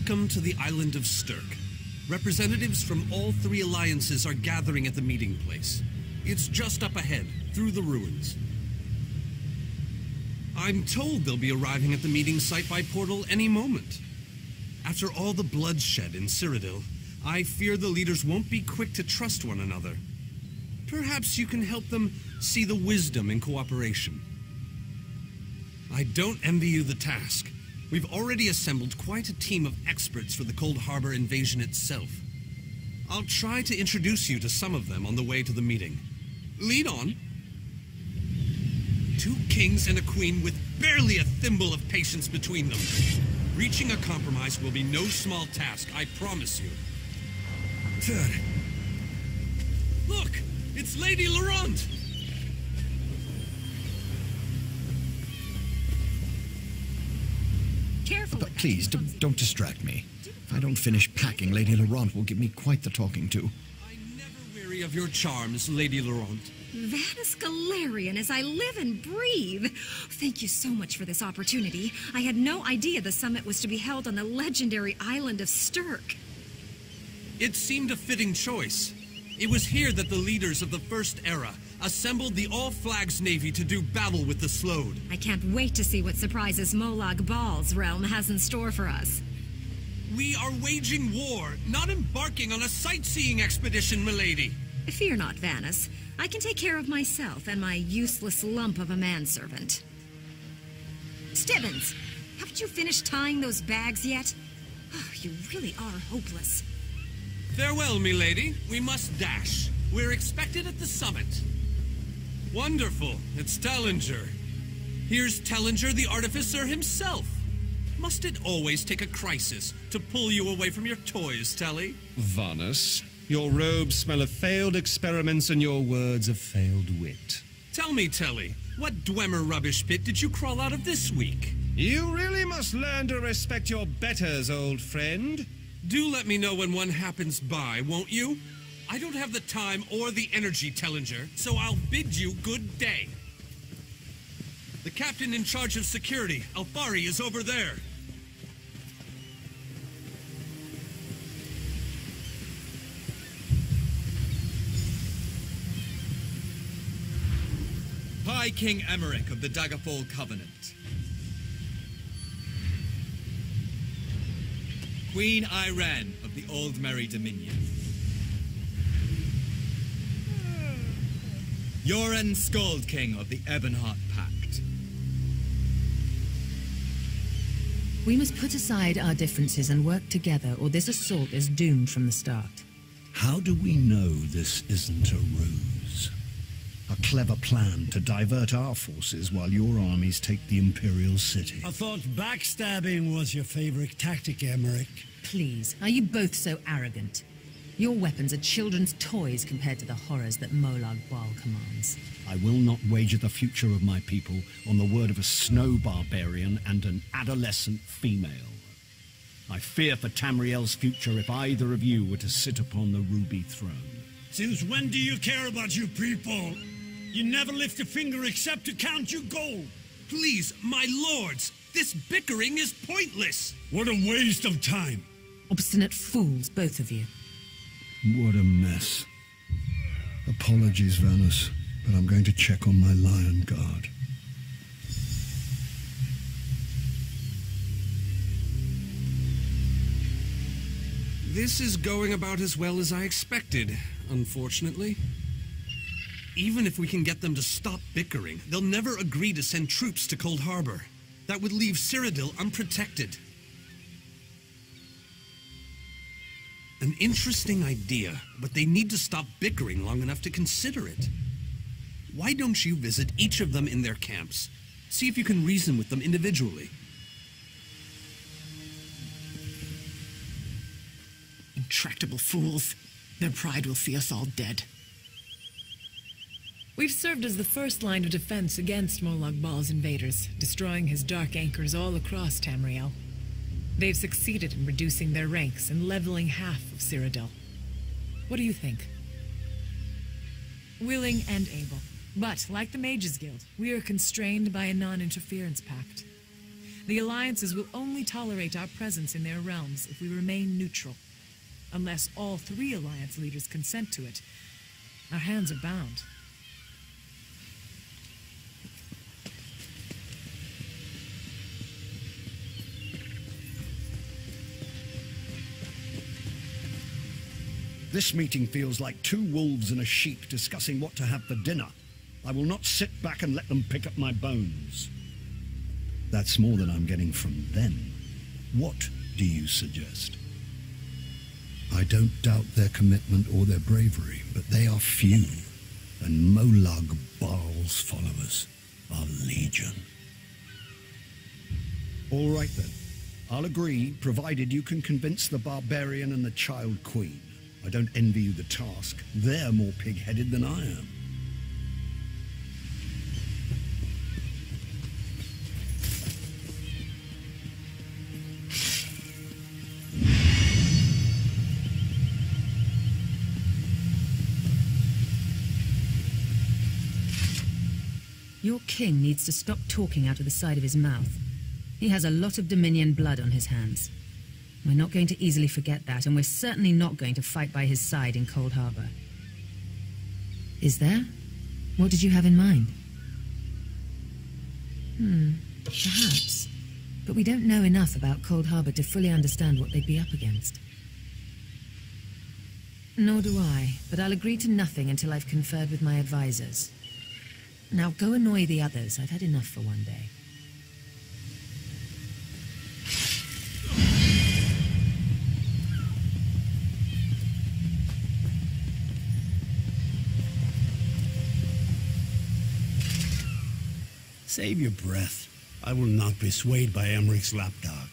Welcome to the island of Stirk. Representatives from all three alliances are gathering at the meeting place. It's just up ahead, through the ruins. I'm told they'll be arriving at the meeting site by portal any moment. After all the bloodshed in Cyrodiil, I fear the leaders won't be quick to trust one another. Perhaps you can help them see the wisdom in cooperation. I don't envy you the task. We've already assembled quite a team of experts for the Cold Harbor invasion itself. I'll try to introduce you to some of them on the way to the meeting. Lead on. 2 kings and a queen with barely a thimble of patience between them. Reaching a compromise will be no small task, I promise you. Look! It's Lady Laurent! Careful. But please, don't distract me. If I don't finish packing, Lady Laurent will give me quite the talking to. I never weary of your charms, Lady Laurent. Vanus Galarian as I live and breathe. Thank you so much for this opportunity. I had no idea the summit was to be held on the legendary island of Stirk. It seemed a fitting choice. It was here that the leaders of the First Era assembled the All-Flags Navy to do battle with the Slode. I can't wait to see what surprises Molag Bal's realm has in store for us. We are waging war, not embarking on a sightseeing expedition, milady. Fear not, Vanus. I can take care of myself and my useless lump of a manservant. Stebbins, haven't you finished tying those bags yet? Oh, you really are hopeless. Farewell, milady. We must dash. We're expected at the summit. Wonderful. It's Tellinger. Here's Tellinger, the artificer himself. Must it always take a crisis to pull you away from your toys, Telly? Vanus, your robes smell of failed experiments and your words of failed wit. Tell me, Telly, what Dwemer rubbish pit did you crawl out of this week? You really must learn to respect your betters, old friend. Do let me know when one happens by, won't you? I don't have the time or the energy, Tellinger, so I'll bid you good day. The captain in charge of security, Alfari, is over there. High King Emmerich of the Daggerfall Covenant. Queen Irene of the Old Merry Dominion. Yoren Skald King of the Ebonheart Pact. We must put aside our differences and work together, or this assault is doomed from the start. How do we know this isn't a ruse? A clever plan to divert our forces while your armies take the Imperial City. I thought backstabbing was your favorite tactic, Emmerich. Please, are you both so arrogant? Your weapons are children's toys compared to the horrors that Molag Bal commands. I will not wager the future of my people on the word of a snow barbarian and an adolescent female. I fear for Tamriel's future if either of you were to sit upon the ruby throne. Since when do you care about your people? You never lift a finger except to count your gold. Please, my lords, this bickering is pointless. What a waste of time. Obstinate fools, both of you. What a mess. Apologies, Vanus, but I'm going to check on my lion guard. This is going about as well as I expected, unfortunately. Even if we can get them to stop bickering, they'll never agree to send troops to Cold Harbor. That would leave Cyrodiil unprotected. An interesting idea, but they need to stop bickering long enough to consider it. Why don't you visit each of them in their camps? See if you can reason with them individually. Intractable fools. Their pride will see us all dead. We've served as the first line of defense against Molag Bal's invaders, destroying his dark anchors all across Tamriel. They've succeeded in reducing their ranks and leveling half of Cyrodiil. What do you think? Willing and able. But, like the Mages Guild, we are constrained by a non-interference pact. The alliances will only tolerate our presence in their realms if we remain neutral. Unless all 3 alliance leaders consent to it, our hands are bound. This meeting feels like 2 wolves and a sheep discussing what to have for dinner. I will not sit back and let them pick up my bones. That's more than I'm getting from them. What do you suggest? I don't doubt their commitment or their bravery, but they are few, and Molag Bal's followers are legion. All right then. I'll agree, provided you can convince the barbarian and the child queen. I don't envy you the task. They're more pig-headed than I am. Your king needs to stop talking out of the side of his mouth. He has a lot of Dominion blood on his hands. We're not going to easily forget that, and we're certainly not going to fight by his side in Cold Harbor. Is there? What did you have in mind? Perhaps. But we don't know enough about Cold Harbor to fully understand what they'd be up against. Nor do I, but I'll agree to nothing until I've conferred with my advisors. Now go annoy the others. I've had enough for one day. Save your breath. I will not be swayed by Emmeric's lapdog.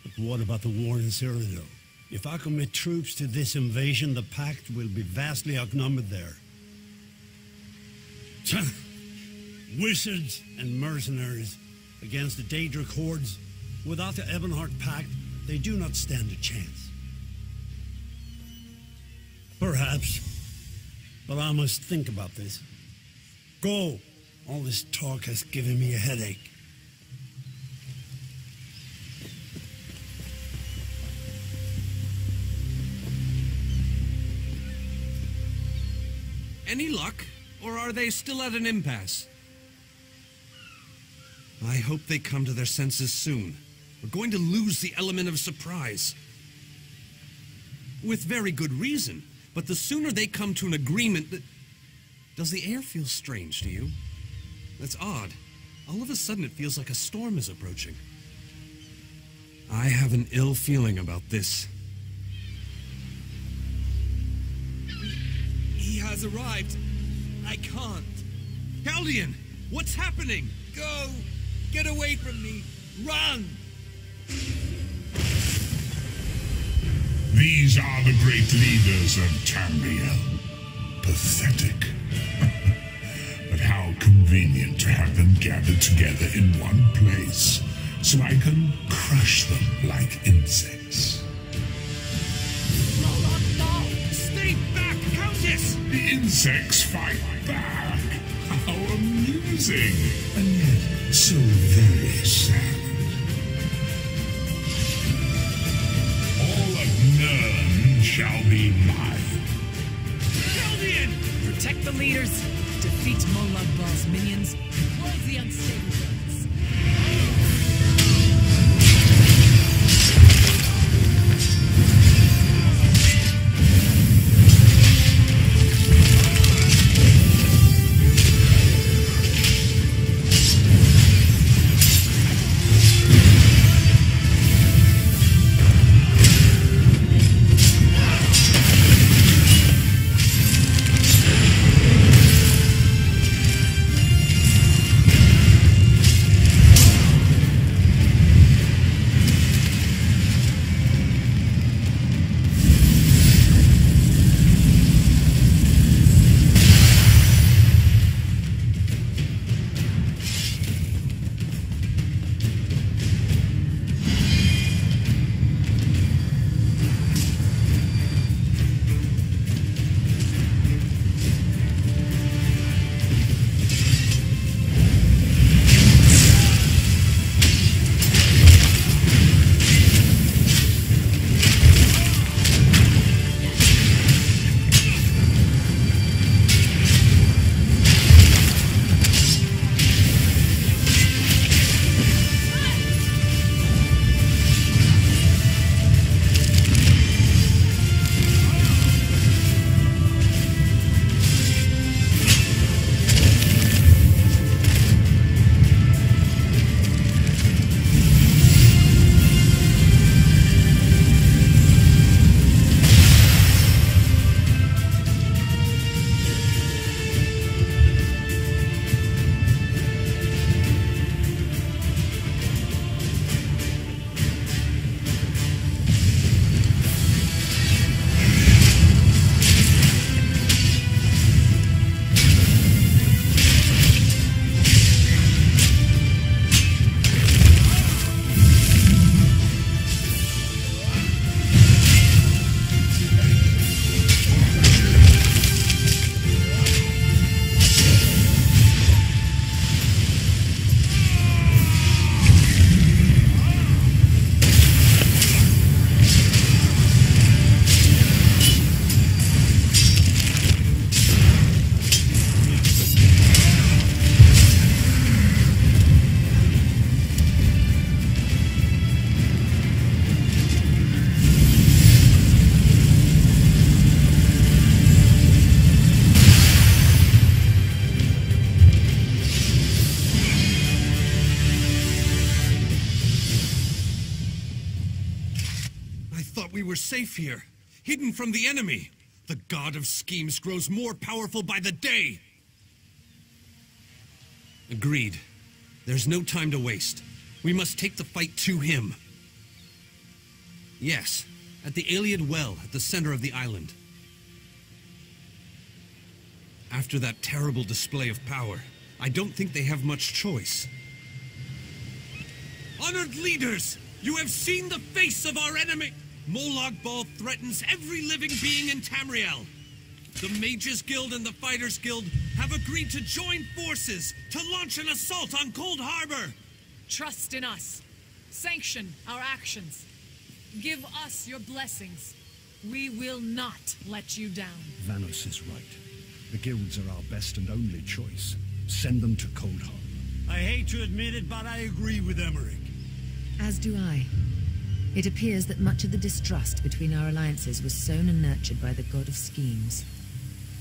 But what about the war in Cyrodiil? If I commit troops to this invasion, the Pact will be vastly outnumbered there. Wizards and mercenaries against the Daedric hordes. Without the Ebonheart Pact, they do not stand a chance. Perhaps, but I must think about this. Go! All this talk has given me a headache. Any luck? Or are they still at an impasse? I hope they come to their senses soon. We're going to lose the element of surprise. With very good reason. But the sooner they come to an agreement... Does the air feel strange to you? That's odd. All of a sudden it feels like a storm is approaching. I have an ill feeling about this. He has arrived. I can't. Chaldean! What's happening? Go! Get away from me! Run! These are the great leaders of Tamriel. Pathetic. But how convenient to have them gathered together in one place, so I can crush them like insects. No! Stay back, Countess! The insects fight back. How amusing, and yet so very sad. All of Nirn shall be mine. Chaldean! Protect the leaders, defeat Molag Bal's minions, and close the unstable zones. we're safe here, hidden from the enemy. The god of schemes grows more powerful by the day. Agreed. There's no time to waste. We must take the fight to him. Yes, at the Iliad Well at the center of the island. After that terrible display of power, I don't think they have much choice. Honored leaders, you have seen the face of our enemy! Molag Bal threatens every living being in Tamriel. The Mages Guild and the Fighters Guild have agreed to join forces to launch an assault on Cold Harbor. Trust in us. Sanction our actions. Give us your blessings. We will not let you down. Vanos is right. The guilds are our best and only choice. Send them to Cold Harbor. I hate to admit it, but I agree with Emmerich. As do I. It appears that much of the distrust between our alliances was sown and nurtured by the god of schemes.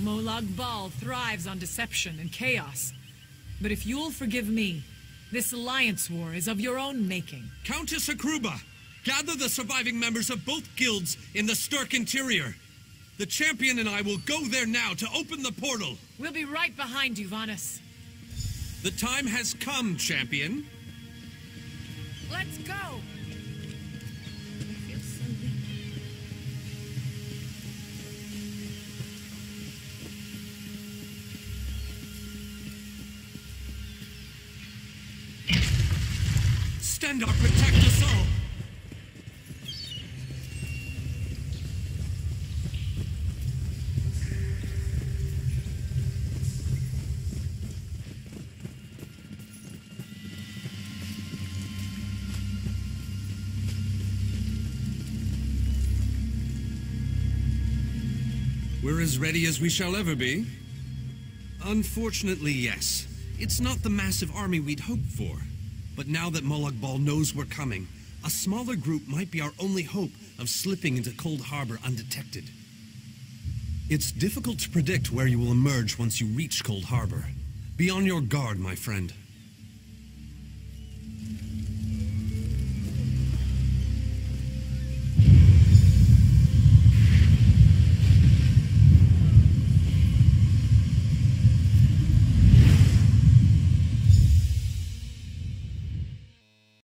Molag Bal thrives on deception and chaos. But if you'll forgive me, this alliance war is of your own making. Countess Akruba, gather the surviving members of both guilds in the Sturk interior. The champion and I will go there now to open the portal. We'll be right behind you, Vanus. The time has come, champion. Let's go! I feel so weak. Stand up, protect us all! We're as ready as we shall ever be. Unfortunately, yes. It's not the massive army we'd hoped for. But now that Molag Bal knows we're coming, a smaller group might be our only hope of slipping into Cold Harbor undetected. It's difficult to predict where you will emerge once you reach Cold Harbor. Be on your guard, my friend.